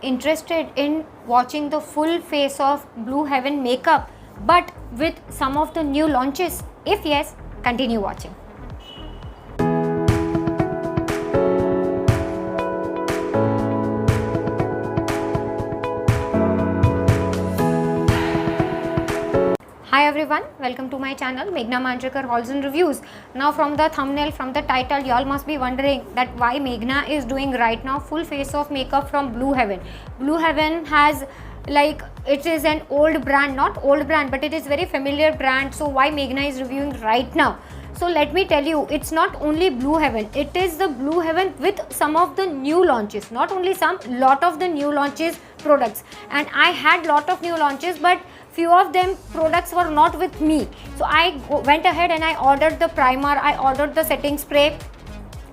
interested in watching the full face of Blue Heaven makeup but with some of the new launches? If yes, continue watching. Hi everyone, welcome to my channel Meghna Manjrekar Hauls and Reviews. Now from the thumbnail, from the title, y'all must be wondering that why Meghna is doing right now full face of makeup from Blue Heaven. Blue Heaven has, like, it is an old brand, not old brand, but it is very familiar brand. So why Meghna is reviewing right now? So let me tell you, it's not only Blue Heaven, it is the Blue Heaven with some of the new launches. Not only some, lot of the new launches products. And I had lot of new launches, but few of them products were not with me. So I went ahead and I ordered the primer, I ordered the setting spray,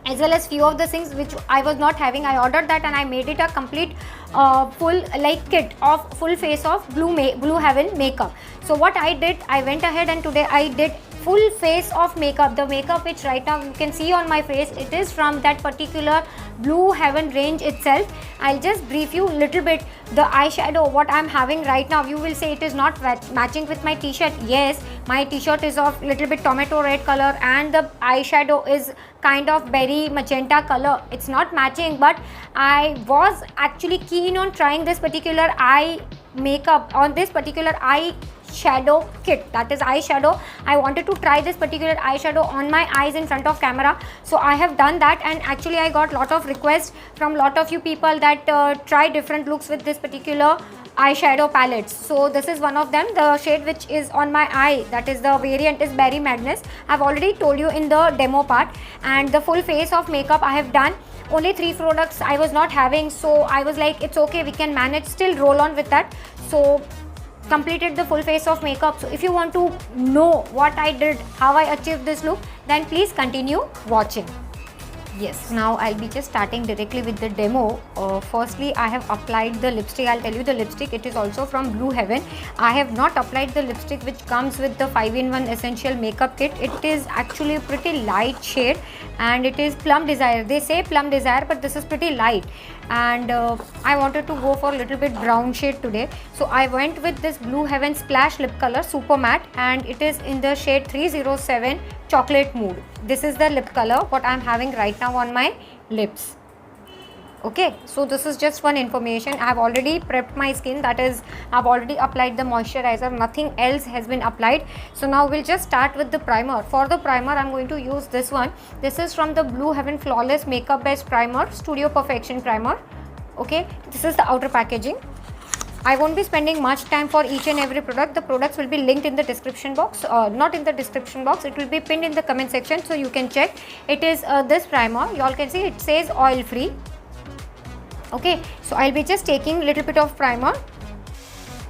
as well as few of the things which I was not having. I ordered that and I made it a complete full like kit of full face of Blue Heaven makeup. So what I did, I went ahead and today I did full face of makeup. The makeup which right now you can see on my face, it is from that particular Blue Heaven range itself. I'll just brief you little bit. The eyeshadow what I'm having right now, you will say it is not matching with my t-shirt. Yes, my t-shirt is of little bit tomato red color and the eyeshadow is kind of berry magenta color. It's not matching, but I was actually keen on trying this particular eye makeup on this particular eye shadow kit, that is eyeshadow. I wanted to try this particular eyeshadow on my eyes in front of camera, so I have done that. And actually I got lot of requests from lot of you people that try different looks with this particular eyeshadow palettes. So this is one of them, the shade which is on my eye, that is the variant is Berry Madness. I've already told you in the demo part. And the full face of makeup I have done. Only 3 products I was not having, so I was like, it's okay, we can manage, still roll on with that. So completed the full face of makeup. So if you want to know what I did, how I achieved this look, then please continue watching. Yes, now I'll be just starting directly with the demo. Firstly, I have applied the lipstick. I'll tell you the lipstick, it is also from Blue Heaven. I have not applied the lipstick which comes with the 5-in-1 essential makeup kit. It is actually a pretty light shade and it is Plum Desire. They say Plum Desire, but this is pretty light. And I wanted to go for a little bit brown shade today. So I went with this Blue Heaven Splash Lip Color Super Matte and it is in the shade 307 Chocolate Mood. This is the lip color what I'm having right now on my lips. Okay, so this is just one information. I have already prepped my skin, that is I've already applied the moisturizer, nothing else has been applied. So now we'll just start with the primer. For the primer I'm going to use this one. This is from the Blue Heaven Flawless Makeup Base Primer, Studio Perfection Primer. Okay, this is the outer packaging. I won't be spending much time for each and every product. The products will be linked in the description box, not in the description box, it will be pinned in the comment section, so you can check. It is this primer, you all can see it says oil free. Okay, so I'll be just taking a little bit of primer.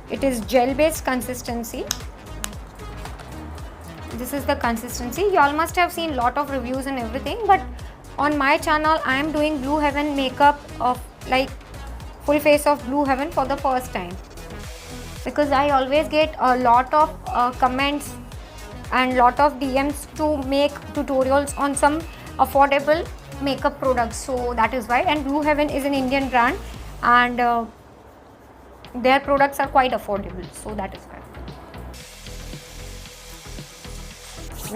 It is gel based consistency. This is the consistency. You all must have seen lot of reviews and everything, but on my channel I am doing Blue Heaven makeup of like full face of Blue Heaven for the first time, because I always get a lot of comments and lot of DMs to make tutorials on some affordable makeup products, so that is why. And Blue Heaven is an Indian brand and their products are quite affordable, so that is why.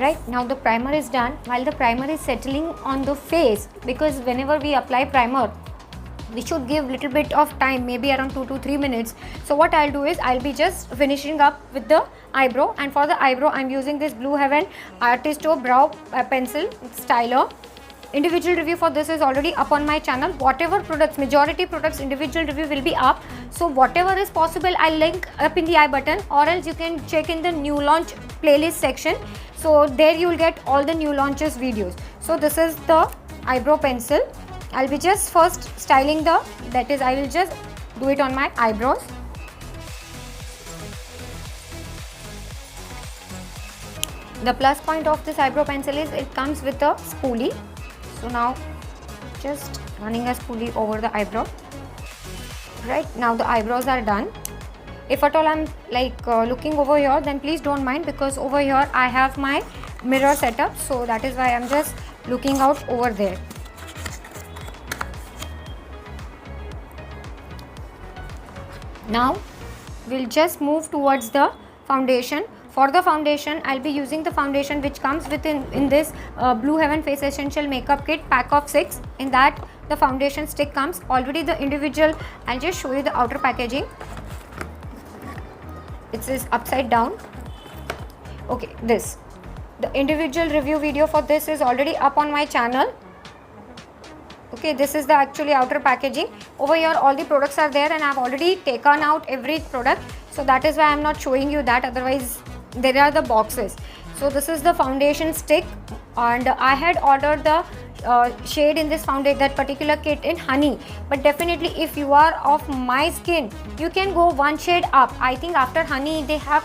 Right, now the primer is done. While the primer is settling on the face, because whenever we apply primer we should give little bit of time, maybe around 2 to 3 minutes. So what I'll do is I'll be just finishing up with the eyebrow, and for the eyebrow I'm using this Blue Heaven Artisto Brow Pencil Styler. Individual review for this is already up on my channel. Whatever products, majority products individual review will be up, so whatever is possible I'll link up in the I button, or else you can check in the new launch playlist section, so there you will get all the new launches videos. So this is the eyebrow pencil. I'll be just first styling that is I will just do it on my eyebrows. The plus point of this eyebrow pencil is it comes with a spoolie. So now just running a spoolie over the eyebrow. Right, now the eyebrows are done. If at all I'm like looking over here, then please don't mind, because over here I have my mirror setup, so that is why I'm just looking out over there. Now we'll just move towards the foundation. For the foundation, I'll be using the foundation which comes in this Blue Heaven Face Essential Makeup Kit pack of 6. In that, the foundation stick comes already. The individual, I'll just show you the outer packaging. It is upside down. Okay, the individual review video for this is already up on my channel. Okay, this is the actually outer packaging. Over here all the products are there, and I've already taken out every product, so that is why I'm not showing you that. Otherwise there are the boxes. So this is the foundation stick, and I had ordered the shade in this foundation, that particular kit, in honey. But definitely if you are of my skin, you can go one shade up. I think after honey they have,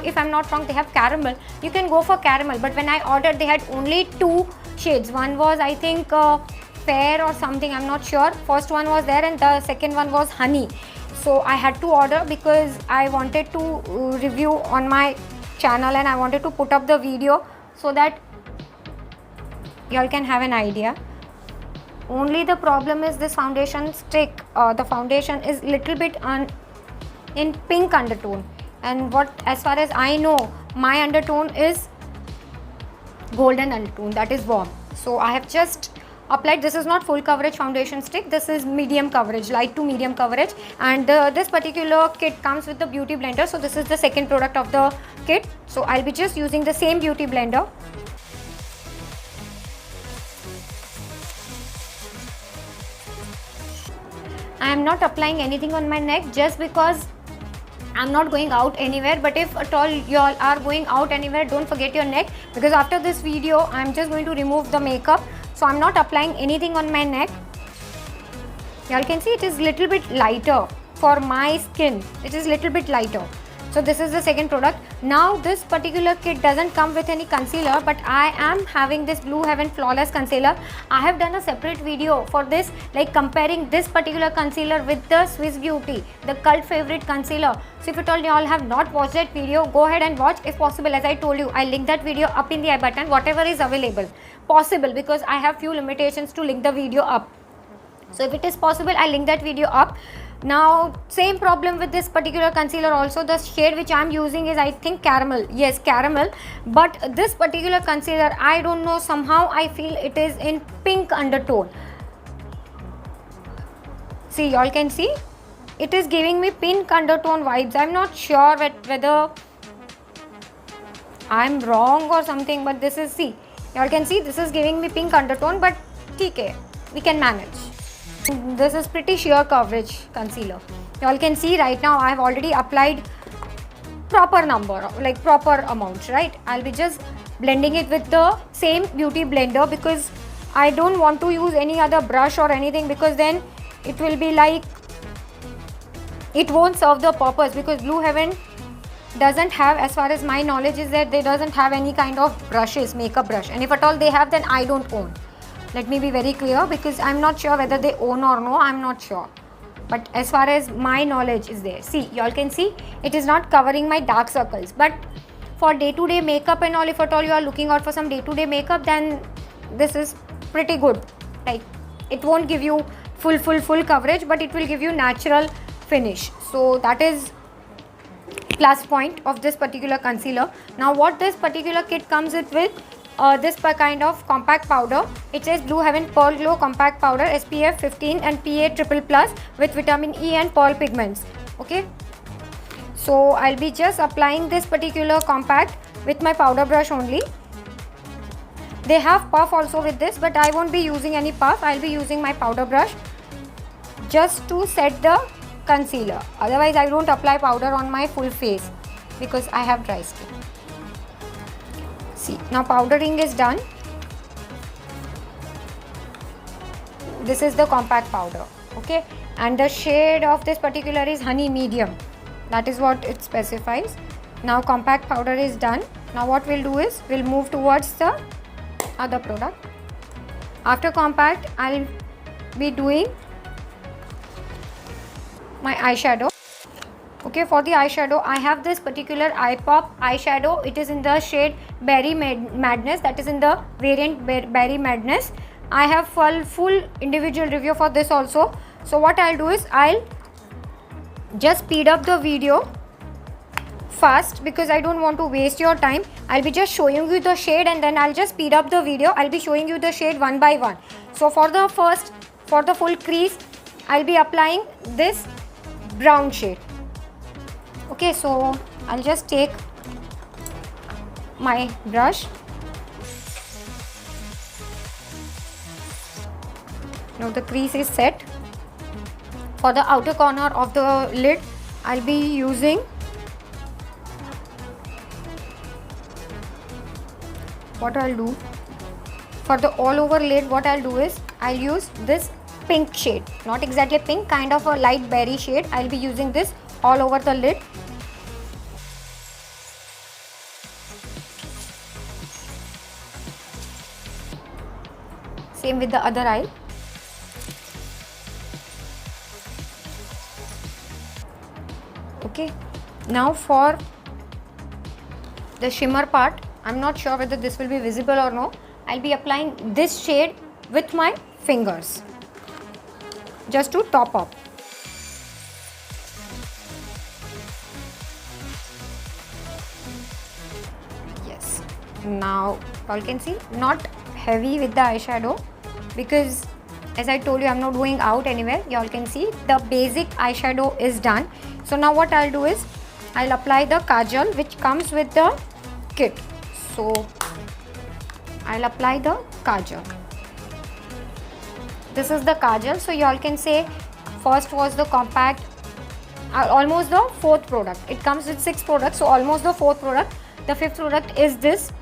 if I'm not wrong, they have caramel. You can go for caramel, but when I ordered they had only 2 shades. One was, I think, fair or something, I'm not sure. First one was there and the second one was honey. So I had to order because I wanted to review on my channel, and I wanted to put up the video so that y'all can have an idea. Only the problem is this foundation stick. The foundation is little bit in pink undertone, and as far as I know, my undertone is golden undertone, that is warm. So I have just applied. This is not full coverage foundation stick, this is medium coverage, light to medium coverage. And this particular kit comes with the beauty blender. So this is the second product of the kit. So I'll be just using the same beauty blender. I am not applying anything on my neck just because I'm not going out anywhere. But if at all y'all are going out anywhere, don't forget your neck, because after this video I'm just going to remove the makeup. So I'm not applying anything on my neck. Y'all can see it is little bit lighter for my skin. It is little bit lighter. So this is the second product. Now this particular kit doesn't come with any concealer, but I am having this Blue Heaven Flawless Concealer. I have done a separate video for this, like comparing this particular concealer with the Swiss Beauty, the cult favorite concealer. So if at all y'all have not watched that video, go ahead and watch. If possible, as I told you, I'll link that video up in the I button, whatever is available. Possible, because I have few limitations to link the video up. So if it is possible, I'll link that video up. Now same problem with this particular concealer also. The shade which I'm using is, I think, caramel. Yes, caramel. But this particular concealer, I don't know, somehow I feel it is in pink undertone. See, y'all can see it is giving me pink undertone vibes. I'm not sure whether I'm wrong or something, but this is, see, y'all can see this is giving me pink undertone, but okay, we can manage. This is pretty sheer coverage concealer. Y'all can see right now I have already applied proper number, like proper amount, right? I'll be just blending it with the same beauty blender, because I don't want to use any other brush or anything, because then it will be like, it won't serve the purpose. Because Blue Heaven doesn't have, as far as my knowledge is, that they doesn't have any kind of brushes, makeup brush, and if at all they have, then I don't own. Let me be very clear, because I'm not sure whether they own or no, I'm not sure. But as far as my knowledge is there, see, y'all can see it is not covering my dark circles. But for day-to-day makeup and all, if at all you are looking out for some day-to-day makeup, then this is pretty good. Like, it won't give you full coverage, but it will give you natural finish. So that is plus point of this particular concealer. Now what this particular kit comes with this kind of compact powder. It says Blue Heaven Pearl Glow Compact Powder, SPF 15 and PA++ with vitamin E and pearl pigments. Okay, so I'll be just applying this particular compact with my powder brush only. They have puff also with this, but I won't be using any puff. I'll be using my powder brush just to set the concealer. Otherwise I don't apply powder on my full face because I have dry skin. See, now powdering is done. This is the compact powder, okay, and the shade of this particular is honey medium. That is what it specifies. Now compact powder is done. Now what we'll do is we'll move towards the other product. After compact, I'll be doing my eyeshadow. Okay, for the eyeshadow, I have this particular iPop eyeshadow. It is in the shade Berry Madness. That is in the variant Berry Madness. I have full individual review for this also. So what I'll do is I'll just speed up the video fast because I don't want to waste your time. I'll be just showing you the shade and then I'll just speed up the video. I'll be showing you the shade one by one. So for the full crease, I'll be applying this brown shade. Okay, so I'll just take my brush. Now the crease is set. For the outer corner of the lid, I'll be using what I'll do. For the all over lid, what I'll do is I'll use this pink shade. Not exactly pink, kind of a light berry shade. I'll be using this all over the lid. Same with the other eye. Okay, now for the shimmer part, I'm not sure whether this will be visible or no. I'll be applying this shade with my fingers just to top up. Yes, now you can see, not heavy with the eyeshadow because as I told you, I'm not going out anywhere. You all can see the basic eyeshadow is done. So now what I'll do is I'll apply the kajal which comes with the kit. So I'll apply the kajal. This is the kajal. So you all can say first was the compact, almost the fourth product. It comes with 6 products, so almost the fourth product. The 5th product is this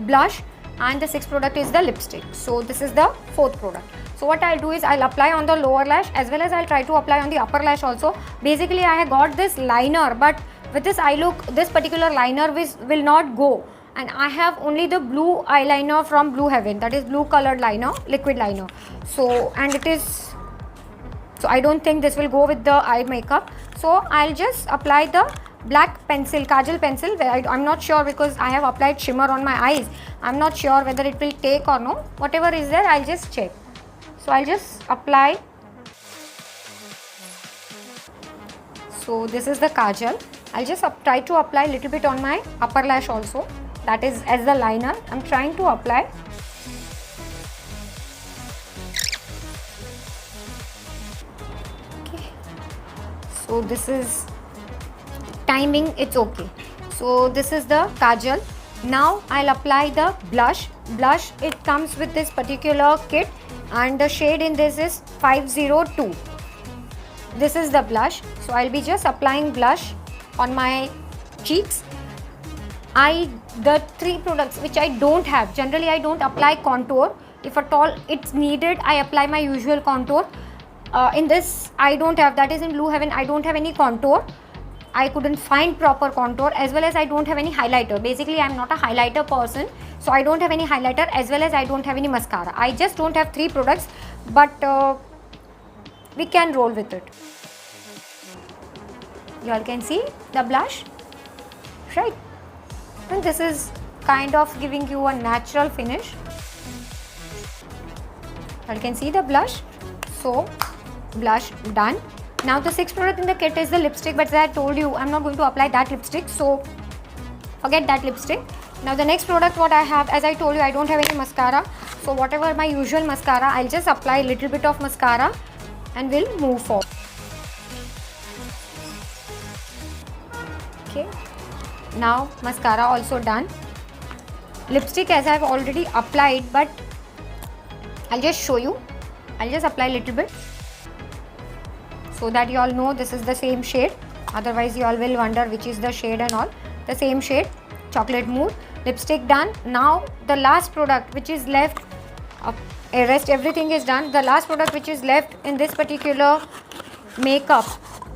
blush and the 6th product is the lipstick. So this is the 4th product. So what I'll do is I'll apply on the lower lash as well as I'll try to apply on the upper lash also. Basically I have got this liner, but with this eye look, this particular liner will not go. And I have only the blue eyeliner from Blue Heaven, that is blue colored liner, liquid liner. So, and it is, so I don't think this will go with the eye makeup. So I'll just apply the black pencil, kajal pencil. I'm not sure because I have applied shimmer on my eyes. I'm not sure whether it will take or no. Whatever is there, I'll just check. So I'll just apply. So this is the kajal. I'll just try to apply a little bit on my upper lash also. That is as the liner. I'm trying to apply. Okay. So this is timing, it's okay. So this is the kajal. Now I'll apply the blush. Blush, it comes with this particular kit and the shade in this is 502. This is the blush. So I'll be just applying blush on my cheeks. The 3 products which I don't have, generally I don't apply contour. If at all it's needed, I apply my usual contour. In this I don't have, that is in Blue Heaven, I don't have any contour. I couldn't find proper contour, as well as I don't have any highlighter. Basically I'm not a highlighter person, so I don't have any highlighter, as well as I don't have any mascara. I just don't have 3 products, but we can roll with it. You all can see the blush, right? And this is kind of giving you a natural finish. You can see the blush. So blush done. Now the 6th product in the kit is the lipstick, but as I told you, I'm not going to apply that lipstick, so forget that lipstick. Now the next product what I have, as I told you, I don't have any mascara, so whatever my usual mascara, I'll just apply a little bit of mascara and we'll move forward. Okay, now mascara also done. Lipstick as I've already applied, but I'll just show you. I'll just apply a little bit so that you all know this is the same shade. Otherwise you all will wonder which is the shade and all. The same shade, Chocolate Mood. Lipstick done. Now the last product which is left, rest everything is done. The last product which is left in this particular makeup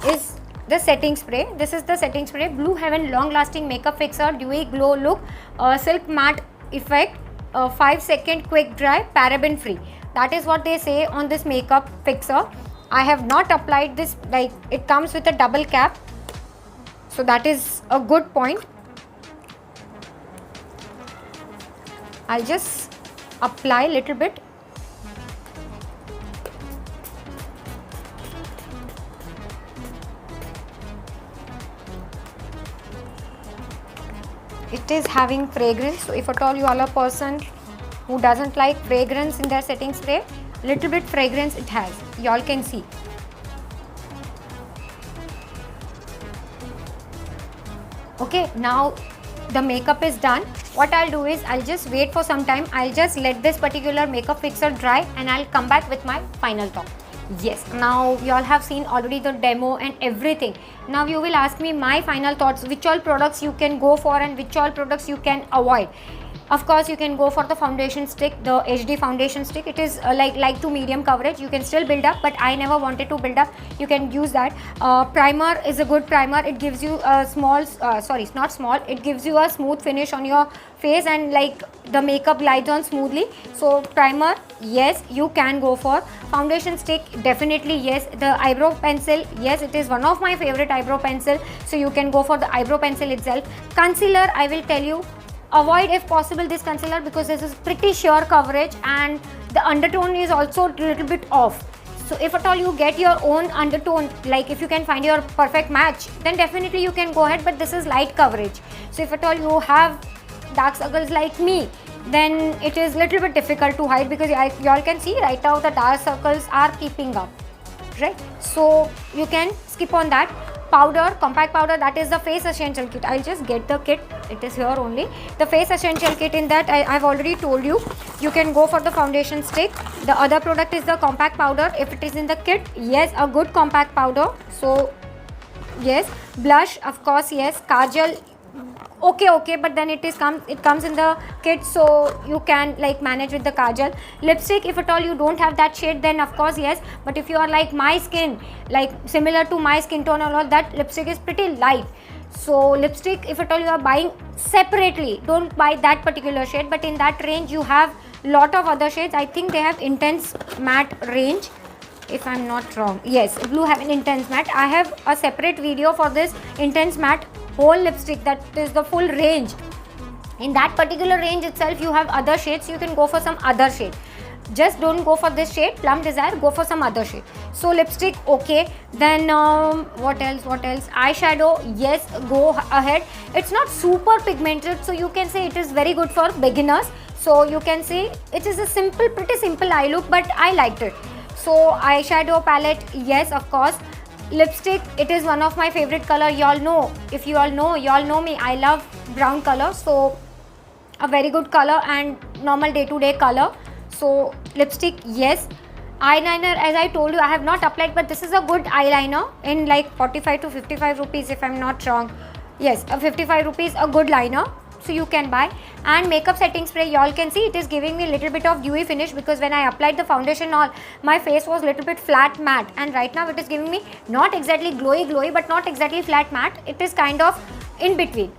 is the setting spray. This is the setting spray, Blue Heaven Long Lasting Makeup Fixer Dewy Glow Look Silk Matte Effect 5-second quick dry, paraben free. That is what they say on this makeup fixer. I have not applied this, like it comes with a double cap, so that is a good point. I'll just apply a little bit. it is having fragrance. So if at all you are a person who doesn't like fragrance in their setting spray, little bit fragrance it has, y'all can see. Okay, now the makeup is done. What I'll do is I'll just wait for some time. I'll just let this particular makeup fixer dry and I'll come back with my final talk. Yes, now you all have seen already the demo and everything. Now you will ask me my final thoughts, which all products you can go for and which all products you can avoid. Of course, you can go for the foundation stick, the HD foundation stick. It is like to medium coverage. You can still build up, but I never wanted to build up. You can use that. Primer is a good primer. It gives you a small, not small. It gives you a smooth finish on your face and like the makeup glides on smoothly. So primer, yes, you can go for. Foundation stick, definitely yes. The eyebrow pencil, yes, it is one of my favorite eyebrow pencil. So you can go for the eyebrow pencil itself. Concealer, I will tell you, avoid if possible this concealer because this is pretty sheer coverage and the undertone is also a little bit off. So if at all you get your own undertone, like if you can find your perfect match, then definitely you can go ahead, but this is light coverage. So if at all you have dark circles like me, then it is little bit difficult to hide because you all can see right now the dark circles are keeping up, right? So you can skip on that. Powder, compact powder, that is the face essential kit. I'll just get the kit, it is here only. The face essential kit, in that I've already told you, you can go for the foundation stick. The other product is the compact powder. If it is in the kit, yes, a good compact powder. So yes, blush, of course, yes, kajal, okay, but then it comes in the kit, so you can like manage with the kajal. Lipstick, if at all you don't have that shade, then of course yes, but if you are like my skin, like similar to my skin tone and all, that lipstick is pretty light. So lipstick, if at all you are buying separately, don't buy that particular shade, but in that range you have lot of other shades. I think they have intense matte range, if I'm not wrong. Yes, blue have an intense matte. I have a separate video for this intense matte whole lipstick, that is the full range. In that particular range itself you have other shades, you can go for some other shade. Just don't go for this shade, Plum Desire, go for some other shade. So lipstick, okay. Then what else? Eyeshadow, yes, go ahead. It's not super pigmented, so you can say it is very good for beginners. So you can say it is a simple, pretty simple eye look, but I liked it. So eyeshadow palette, yes, of course. Lipstick, it is one of my favorite color. Y'all know, if you all know, y'all know me, I love brown color. So a very good color and normal day-to-day color. So lipstick, yes. Eyeliner, as I told you, I have not applied, but this is a good eyeliner in like 45 to 55 rupees, if I'm not wrong. Yes, a 55 rupees, a good liner. So you can buy. And makeup setting spray, y'all can see it is giving me a little bit of dewy finish, because when I applied the foundation all, my face was little bit flat matte, and right now it is giving me not exactly glowy, but not exactly flat matte. It is kind of in between,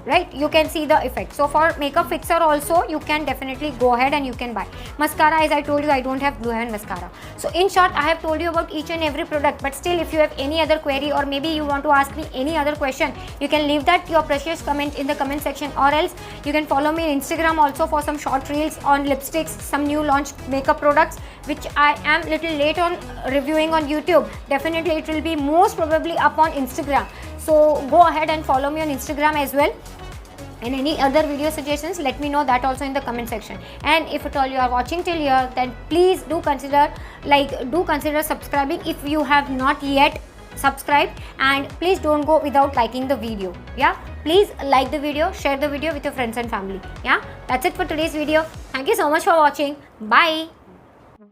right? You can see the effect. So for makeup fixer also, you can definitely go ahead and you can buy. Mascara, as I told you, I don't have Blue Heaven mascara. So in short, I have told you about each and every product, but still if you have any other query or maybe you want to ask me any other question, you can leave that your precious comment in the comment section, or else you can follow me on Instagram also for some short reels on lipsticks, some new launched makeup products, which I am little late on reviewing on YouTube. Definitely it will be most probably up on Instagram. So go ahead and follow me on Instagram as well. And any other video suggestions, let me know that also in the comment section. And if at all you are watching till here, then please do consider subscribing if you have not yet subscribed, and please don't go without liking the video. Yeah, please like the video, share the video with your friends and family. Yeah, that's it for today's video. Thank you so much for watching. Bye.